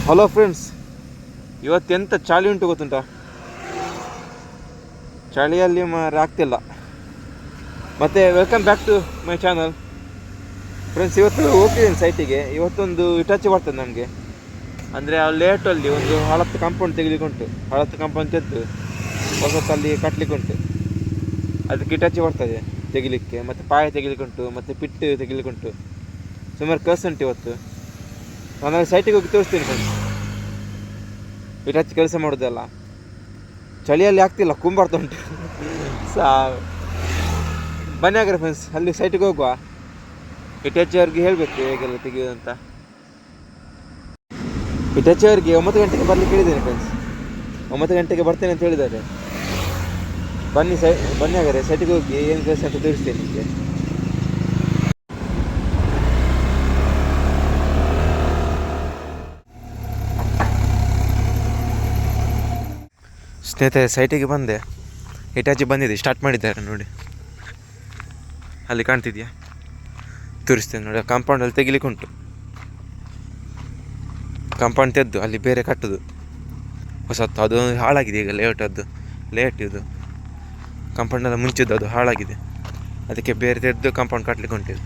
Hello friends, ಇವತ್ತೆಂಥ ಚಳಿ ಉಂಟು ಗೊತ್ತುಂಟ. ಚಳಿಯಲ್ಲಿ ಆಗ್ತಿಲ್ಲ. ಮತ್ತು welcome back to my channel friends. ಇವತ್ತು ಹೋಗ್ತಿದ್ದೀನಿ ಸೈಟಿಗೆ. ಇವತ್ತೊಂದು ಇಟಾಚಿ ಬರ್ತದೆ ನಮಗೆ. ಅಂದರೆ ಆ ಲೇಟಲ್ಲಿ ಒಂದು ಹಳತ್ತು ಕಾಂಪೌಂಡ್ ತೆಗಿಲಿಕ್ಕುಂಟು. ಹಳತ್ತು ಕಾಂಪೌಂಡ್ ತೆಗೆದು ಹೊಸತ್ತಲ್ಲಿ ಕಟ್ಟಲಿಕ್ಕುಂಟು. ಅದಕ್ಕೆ ಇಟಾಚಿ ಬರ್ತದೆ ತೆಗಿಲಿಕ್ಕೆ. ಮತ್ತು ಪಾಯ ತೆಗಿಲಿಕ್ಕುಂಟು, ಮತ್ತು ಪಿಟ್ಟು ತೆಗಿಲಿಕ್ಕುಂಟು. ಸುಮಾರು ಕೆಲಸ ಉಂಟು ಇವತ್ತು. ನಾನು ಸೈಟಿಗೆ ಹೋಗಿ ತೋರಿಸ್ತೀನಿ ಫ್ರೆಂಡ್ಸ್. ಇಟಾಚಿ ಕೆಲಸ ಮಾಡೋದಲ್ಲ. ಚಳಿಯಲ್ಲಿ ಆಗ್ತಿಲ್ಲ, ಕುಂಬಾರ್ತಾ ಉಂಟು ಬನ್ನಿ ಹಾಗಾದ್ರೆ ಫ್ರೆಂಡ್ಸ್, ಅಲ್ಲಿ ಸೈಟಿಗೆ ಹೋಗುವ. ಇಟಾಚಿ ಅವ್ರಿಗೆ ಹೇಳಬೇಕು ಹೇಗೆಲ್ಲ ತೆಗೆಯೋದು ಅಂತ. ಇಟಾಚಿ ಅವ್ರಿಗೆ 9 ಗಂಟೆಗೆ ಬರ್ಲಿಕ್ಕೆ ಹೇಳಿದ್ದೇನೆ ಫ್ರೆಂಡ್ಸ್. 9 ಗಂಟೆಗೆ ಬರ್ತೇನೆ ಅಂತ ಹೇಳಿದ್ದಾರೆ. ಬನ್ನಿ ಹಾಗಾದ್ರೆ ಸೈಟಿಗೆ ಹೋಗಿ ಏನು ಕೆಲಸ ಅಂತ ತೋರಿಸ್ತೇನೆ ನಿಮಗೆ. ಸ್ನೇಹಿತರೆ, ಸೈಟಿಗೆ ಬಂದೆ. ಇಟಾಚಿ ಬಂದಿದೆ, ಸ್ಟಾರ್ಟ್ ಮಾಡಿದ್ದಾರೆ ನೋಡಿ. ಅಲ್ಲಿ ಕಾಣ್ತಿದ್ಯಾ, ತೋರಿಸ್ತೇನೆ ನೋಡಿ. ಕಾಂಪೌಂಡಲ್ಲಿ ತೆಗಿಲಿಕ್ಕೆ ಉಂಟು. ಕಾಂಪೌಂಡ್ ತೆಗೆದು ಅಲ್ಲಿ ಬೇರೆ ಕಟ್ಟೋದು ಹೊಸತ್ತು. ಅದು ಹಾಳಾಗಿದೆ ಈಗ. ಲೇಟ್ ಇದು ಕಾಂಪೌಂಡೆಲ್ಲ ಮುಂಚಿದ್ದು ಅದು ಹಾಳಾಗಿದೆ. ಅದಕ್ಕೆ ಬೇರೆ ತೆಗೆದು ಕಾಂಪೌಂಡ್ ಕಟ್ಟಲಿಕ್ಕೆ ಉಂಟಿಲ್ಲ.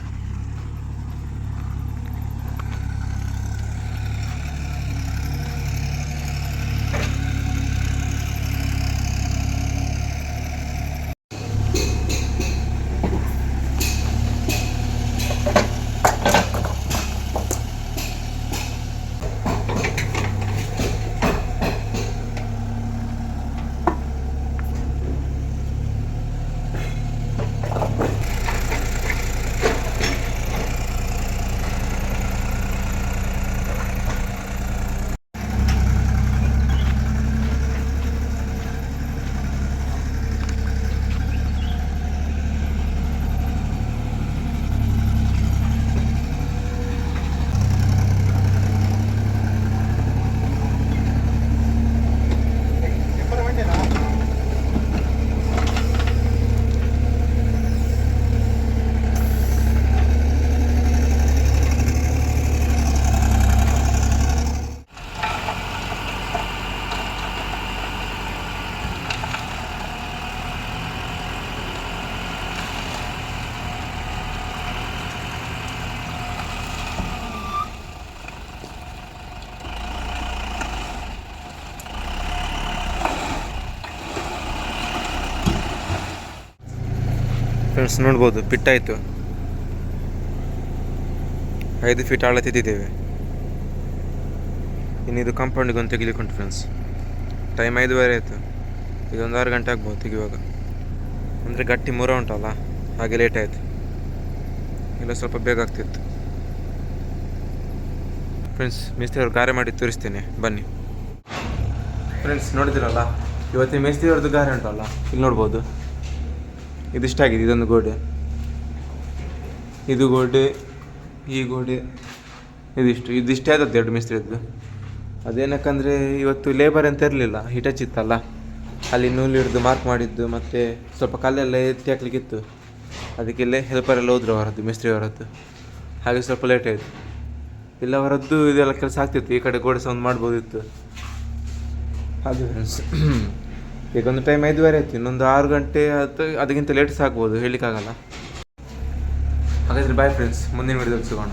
ಫ್ರೆಂಡ್ಸ್ ನೋಡ್ಬೋದು, ಪಿಟ್ಟಾಯಿತು. 5 ಫೀಟ್ ಆಳ ತಿದ್ದಿದ್ದೇವೆ. ಇನ್ನಿದು ಕಾಂಪೌಂಡಿಗೆ ಒಂದು ತೆಗಿಲಿಕ್ಕೆ ಉಂಟು ಫ್ರೆಂಡ್ಸ್. ಟೈಮ್ 5:30 ಆಯಿತು. ಇದೊಂದು 6 ಗಂಟೆ ಆಗ್ಬೋದು ತೆಗಿಯುವಾಗ. ಅಂದರೆ ಗಟ್ಟಿ ಮುರ ಉಂಟಲ್ಲ, ಹಾಗೆ ಲೇಟ್ ಆಯಿತು. ಇಲ್ಲ ಸ್ವಲ್ಪ ಬೇಗ ಆಗ್ತಿತ್ತು ಫ್ರೆಂಡ್ಸ್. ಮೇಸ್ತ್ರಿಯವ್ರು ಗಾರೆ ಮಾಡಿ ತೋರಿಸ್ತೇನೆ, ಬನ್ನಿ ಫ್ರೆಂಡ್ಸ್. ನೋಡಿದಿರಲ್ಲ, ಇವತ್ತಿನ ಮೇಸ್ತ್ರಿಯವ್ರದ್ದು ಗಾರೆ ಉಂಟಲ್ಲ, ಇಲ್ಲಿ ನೋಡ್ಬೋದು. ಇದಿಷ್ಟಾಗಿದೆ. ಇದೊಂದು ಗೋಡೆ, ಇದು ಗೋಡೆ, ಈ ಗೋಡೆ, ಇದಿಷ್ಟೇ ಆದದ್ದು 2 ಮಿಸ್ತ್ರಿಯದ್ದು. ಅದೇನಕ್ಕಂದರೆ ಇವತ್ತು ಲೇಬರ್ ಅಂತ ಇರಲಿಲ್ಲ, ಹಿಟಚಿತ್ತಲ್ಲ. ಅಲ್ಲಿ ನೂಲು ಹಿಡಿದು ಮಾರ್ಕ್ ಮಾಡಿದ್ದು, ಮತ್ತು ಸ್ವಲ್ಪ ಕಲ್ಲೆಲ್ಲ ಎತ್ತಿ ಹಾಕ್ಲಿಕ್ಕಿತ್ತು. ಅದಕ್ಕೆಲ್ಲೇ ಹೆಲ್ಪರೆಲ್ಲ ಹೋದ್ರು ಅವರದ್ದು, ಮಿಸ್ತ್ರಿ ಅವರದ್ದು. ಹಾಗೆ ಸ್ವಲ್ಪ ಲೇಟ್ ಆಯಿತು. ಇಲ್ಲ ಅವರದ್ದು ಇದೆಲ್ಲ ಕೆಲಸ ಆಗ್ತಿತ್ತು. ಈ ಕಡೆ ಗೋಡೆ ಸಹ ಒಂದು ಮಾಡ್ಬೋದಿತ್ತು. ಹಾಗೆ ಫ್ರೆಂಡ್ಸ್, ಈಗ ಒಂದು ಟೈಮ್ 5:30 ಆಯಿತು. ಇನ್ನೊಂದು 6 ಗಂಟೆ ಅಥವಾ ಅದಕ್ಕಿಂತ ಲೇಟ್ ಸಹ ಆಗ್ಬೋದು, ಹೇಳಲಿಕ್ಕಾಗಲ್ಲ. ಹಾಗಾದರೆ ಬಾಯ್ ಫ್ರೆಂಡ್ಸ್, ಮುಂದಿನ ವಿಡಿಯೋದಲ್ಲಿ ಸಿಗೋಣ.